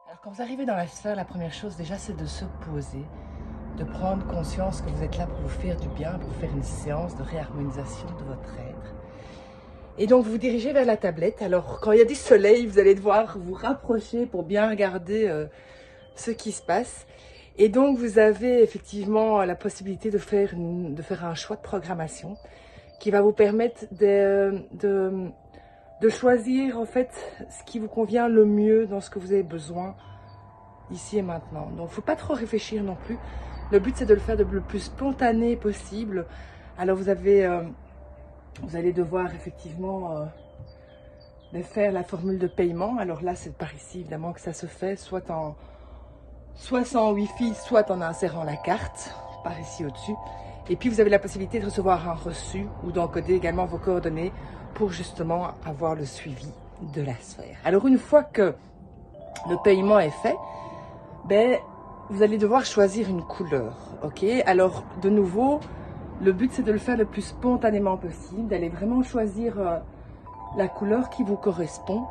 Alors quand vous arrivez dans la sphère, la première chose déjà c'est de se poser, de prendre conscience que vous êtes là pour vous faire du bien, pour faire une séance de réharmonisation de votre être. Et donc vous vous dirigez vers la tablette. Alors quand il y a du soleil, vous allez devoir vous rapprocher pour bien regarder ce qui se passe. Et donc vous avez effectivement la possibilité de faire un choix de programmation qui va vous permettre de choisir en fait ce qui vous convient le mieux dans ce que vous avez besoin ici et maintenant. Donc il ne faut pas trop réfléchir non plus. Le but c'est de le faire le plus spontané possible. Alors vous allez devoir effectivement faire la formule de paiement. Alors là c'est par ici évidemment que ça se fait, soit sans Wi-Fi, soit en insérant la carte par ici au-dessus. Et puis vous avez la possibilité de recevoir un reçu ou d'encoder également vos coordonnées pour justement avoir le suivi de la sphère. Alors une fois que le paiement est fait, vous allez devoir choisir une couleur, ok? Alors de nouveau, le but c'est de le faire le plus spontanément possible, d'aller vraiment choisir la couleur qui vous correspond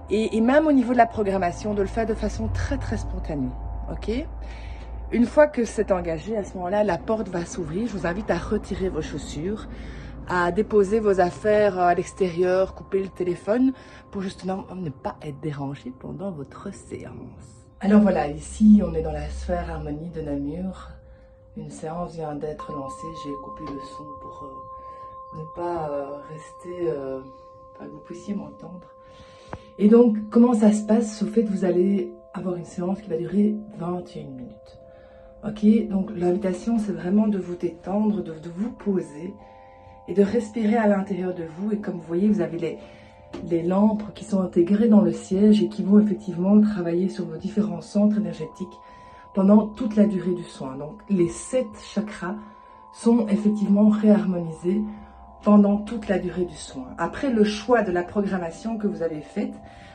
et même au niveau de la programmation, de le faire de façon très très spontanée, ok? Une fois que c'est engagé, à ce moment-là, la porte va s'ouvrir. Je vous invite à retirer vos chaussures, à déposer vos affaires à l'extérieur, couper le téléphone pour justement ne pas être dérangé pendant votre séance. Alors voilà, ici on est dans la sphère harmonie de Namur. Une séance vient d'être lancée. J'ai coupé le son pour ne pas rester, que vous puissiez m'entendre. Et donc, comment ça se passe? Au fait, vous allez avoir une séance qui va durer 21 minutes. Ok, donc l'invitation c'est vraiment de vous détendre, de vous poser et de respirer à l'intérieur de vous. Et comme vous voyez, vous avez les lampes qui sont intégrées dans le siège et qui vont effectivement travailler sur vos différents centres énergétiques pendant toute la durée du soin. Donc les 7 chakras sont effectivement réharmonisés pendant toute la durée du soin. Après, le choix de la programmation que vous avez faite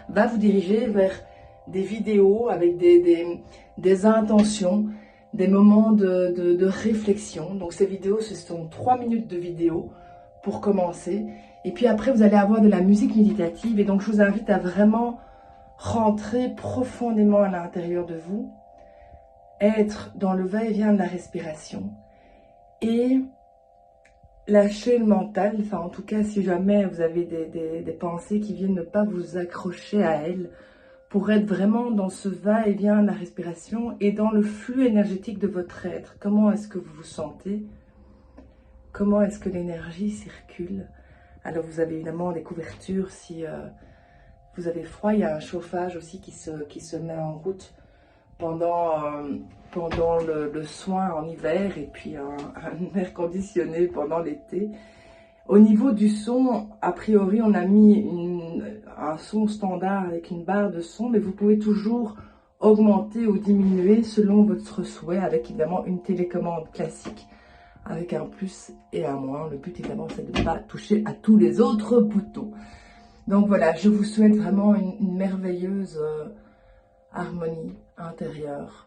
va vous diriger vers des vidéos avec des intentions, des moments de réflexion. Donc ces vidéos, ce sont 3 minutes de vidéo pour commencer. Et puis après, vous allez avoir de la musique méditative. Et donc je vous invite à vraiment rentrer profondément à l'intérieur de vous, être dans le va-et-vient de la respiration et lâcher le mental. Enfin, en tout cas, si jamais vous avez des pensées qui viennent, ne pas vous accrocher à elles, pour être vraiment dans ce va-et-vient de la respiration et dans le flux énergétique de votre être. Comment est-ce que vous vous sentez? Comment est-ce que l'énergie circule? Alors vous avez évidemment des couvertures si vous avez froid. Il y a un chauffage aussi qui se met en route pendant le soin en hiver et puis un air conditionné pendant l'été. Au niveau du son, a priori, on a mis un son standard avec une barre de son, mais vous pouvez toujours augmenter ou diminuer selon votre souhait avec évidemment une télécommande classique avec un plus et un moins. Le but évidemment, c'est de ne pas toucher à tous les autres boutons. Donc voilà, je vous souhaite vraiment une merveilleuse harmonie intérieure.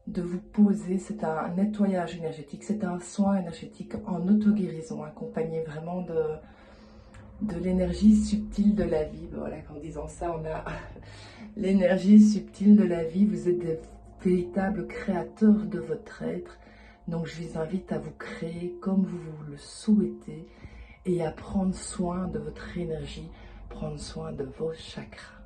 De vous poser, c'est un nettoyage énergétique, c'est un soin énergétique en auto-guérison, accompagné vraiment de l'énergie subtile de la vie. Voilà, en disant ça, on a l'énergie subtile de la vie. Vous êtes des véritables créateurs de votre être. Donc je vous invite à vous créer comme vous le souhaitez et à prendre soin de votre énergie, prendre soin de vos chakras.